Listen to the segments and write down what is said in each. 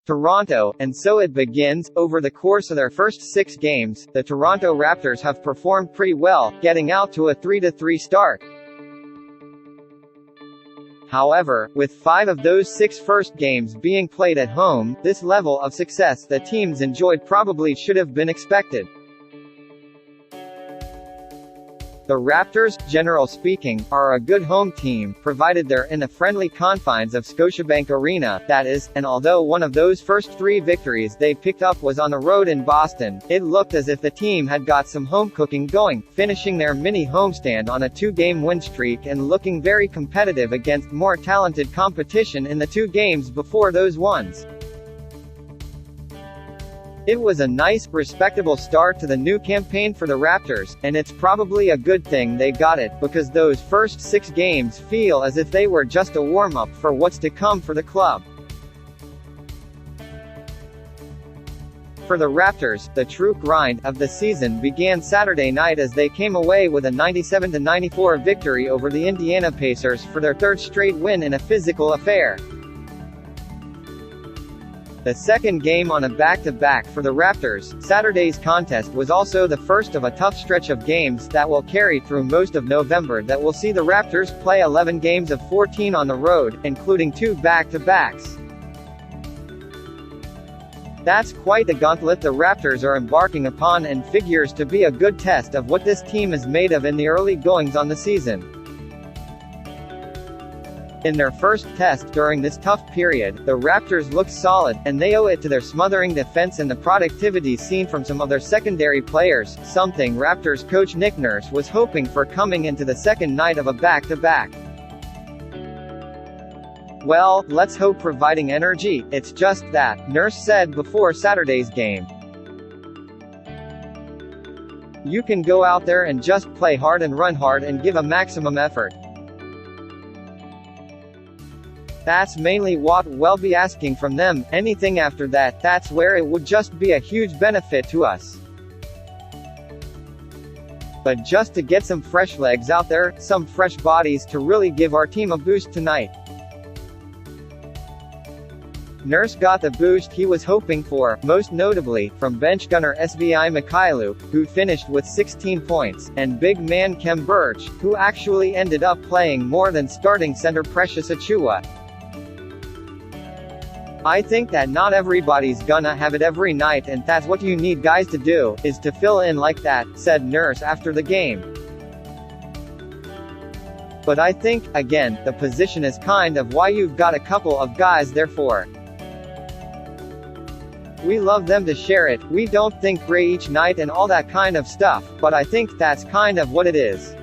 Toronto, and so it begins. Over the course of their first 6 games, the Toronto Raptors have performed pretty well, getting out to a 3-3 start. However, with 5 of those 6 first games being played at home, this level of success the teams enjoyed probably should have been expected. The Raptors, generally speaking, are a good home team, provided they're in the friendly confines of Scotiabank Arena, that is, and although one of those first 3 victories they picked up was on the road in Boston, it looked as if the team had got some home cooking going, finishing their mini homestand on a 2-game win streak and looking very competitive against more talented competition in the 2 games before those ones. It was a nice, respectable start to the new campaign for the Raptors, and it's probably a good thing they got it, because those first 6 games feel as if they were just a warm-up for what's to come for the club. For the Raptors, the true grind of the season began Saturday night as they came away with a 97-94 victory over the Indiana Pacers for their 3rd straight win in a physical affair. The second game on a back-to-back for the Raptors, Saturday's contest was also the first of a tough stretch of games that will carry through most of November that will see the Raptors play 11 games of 14 on the road, including 2 back-to-backs. That's quite the gauntlet the Raptors are embarking upon and figures to be a good test of what this team is made of in the early goings on the season. In their first test during this tough period, the Raptors looked solid, and they owe it to their smothering defense and the productivity seen from some of their secondary players, something Raptors coach Nick Nurse was hoping for coming into the second night of a back-to-back. Well, let's hope providing energy, it's just that, Nurse said before Saturday's game. You can go out there and just play hard and run hard and give a maximum effort. That's mainly what we'll be asking from them. Anything after that, that's where it would just be a huge benefit to us. But just to get some fresh legs out there, some fresh bodies to really give our team a boost tonight. Nurse got the boost he was hoping for, most notably, from bench gunner Svi Mykhailiuk, who finished with 16 points, and big man Khem Birch, who actually ended up playing more than starting center Precious Achiuwa. I think that not everybody's gonna have it every night, and that's what you need guys to do, is to fill in like that, said Nurse after the game. But I think, again, the position is kind of why you've got a couple of guys there for. We love them to share it, we don't think gray each night and all that kind of stuff, but I think that's kind of what it is.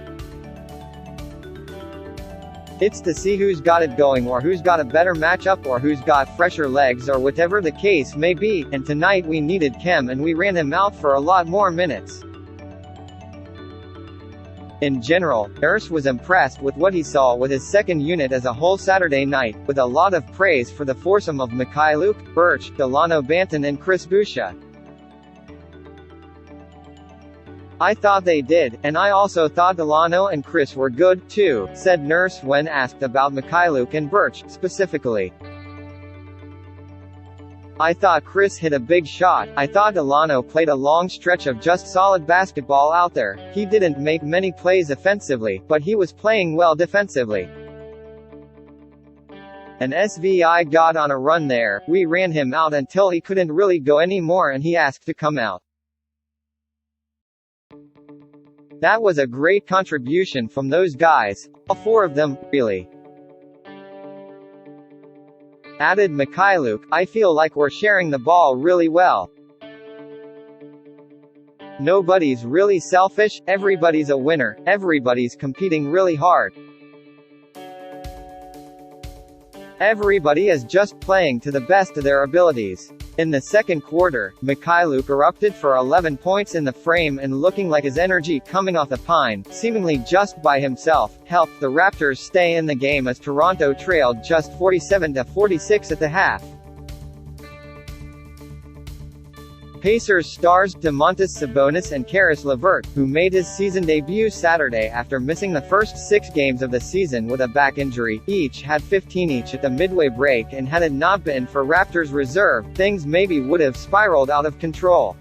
It's to see who's got it going or who's got a better matchup or who's got fresher legs or whatever the case may be, and tonight we needed Khem and we ran him out for a lot more minutes. In general, Nurse was impressed with what he saw with his second unit as a whole Saturday night, with a lot of praise for the foursome of Mykhailiuk, Birch, Delano Banton and Chris Boucher. I thought they did, and I also thought Delano and Chris were good, too, said Nurse when asked about Mykhailiuk and Birch, specifically. I thought Chris hit a big shot, I thought Delano played a long stretch of just solid basketball out there, he didn't make many plays offensively, but he was playing well defensively. And Svi got on a run there, we ran him out until he couldn't really go anymore and he asked to come out. That was a great contribution from those guys, all 4 of them, really. Added Mykhailiuk, I feel like we're sharing the ball really well. Nobody's really selfish, everybody's a winner, everybody's competing really hard. Everybody is just playing to the best of their abilities. In the second quarter, Mykhailiuk erupted for 11 points in the frame and looking like his energy coming off the pine, seemingly just by himself, helped the Raptors stay in the game as Toronto trailed just 47-46 at the half. Pacers stars Domantas Sabonis and Caris LeVert, who made his season debut Saturday after missing the first 6 games of the season with a back injury, each had 15 each at the midway break, and had it not been for Raptors reserve, things maybe would have spiraled out of control.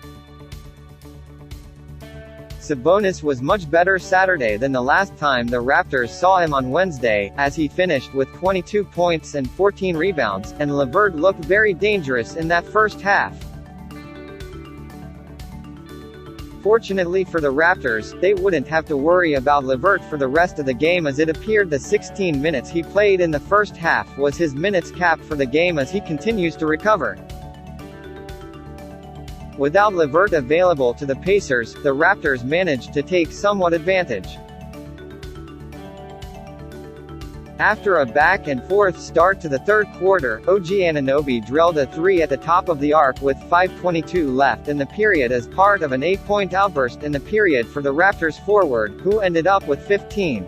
Sabonis was much better Saturday than the last time the Raptors saw him on Wednesday, as he finished with 22 points and 14 rebounds, and LeVert looked very dangerous in that first half. Fortunately for the Raptors, they wouldn't have to worry about LeVert for the rest of the game, as it appeared the 16 minutes he played in the first half was his minutes cap for the game as he continues to recover. Without LeVert available to the Pacers, the Raptors managed to take somewhat advantage. After a back-and-forth start to the third quarter, OG Anunoby drilled a 3 at the top of the arc with 5:22 left in the period as part of an 8-point outburst in the period for the Raptors forward, who ended up with 15.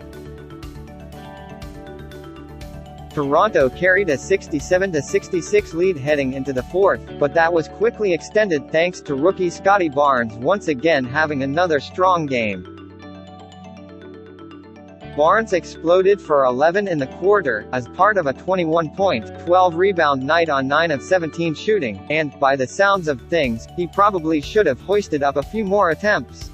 Toronto carried a 67-66 lead heading into the fourth, but that was quickly extended thanks to rookie Scottie Barnes once again having another strong game. Barnes exploded for 11 in the quarter, as part of a 21-point, 12-rebound night on 9 of 17 shooting, and, by the sounds of things, he probably should have hoisted up a few more attempts.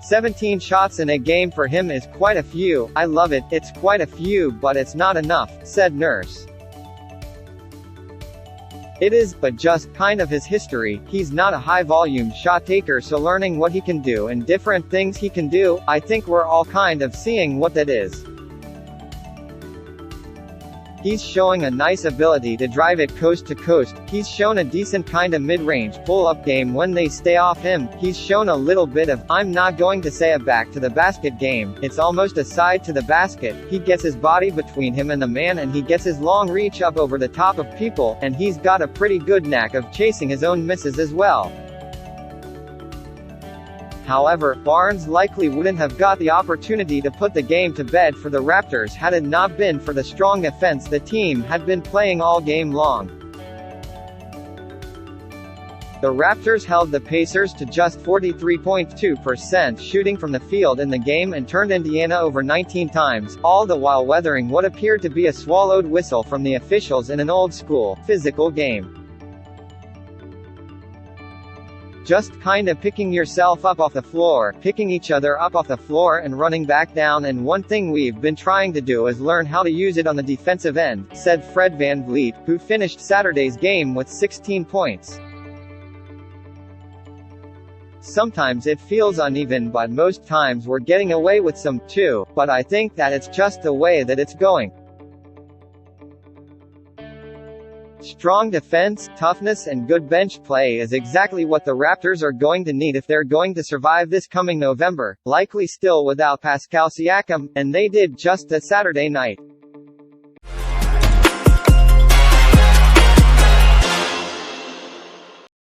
17 shots in a game for him is quite a few. I love it, it's quite a few, but it's not enough, said Nurse. It is, but just kind of his history. He's not a high-volume shot taker, so learning what he can do and different things he can do, I think we're all kind of seeing what that is. He's showing a nice ability to drive it coast to coast, he's shown a decent kinda mid-range, pull-up game when they stay off him, he's shown a little bit of, I'm not going to say a back-to-the-basket game, it's almost a side to the basket, he gets his body between him and the man and he gets his long reach up over the top of people, and he's got a pretty good knack of chasing his own misses as well. However, Barnes likely wouldn't have got the opportunity to put the game to bed for the Raptors had it not been for the strong defense the team had been playing all game long. The Raptors held the Pacers to just 43.2% shooting from the field in the game and turned Indiana over 19 times, all the while weathering what appeared to be a swallowed whistle from the officials in an old-school, physical game. Just kinda picking yourself up off the floor, picking each other up off the floor and running back down, and one thing we've been trying to do is learn how to use it on the defensive end, said Fred VanVleet, who finished Saturday's game with 16 points. Sometimes it feels uneven, but most times we're getting away with some, too, but I think that it's just the way that it's going. Strong defense, toughness and good bench play is exactly what the Raptors are going to need if they're going to survive this coming November, likely still without Pascal Siakam, and they did just that Saturday night.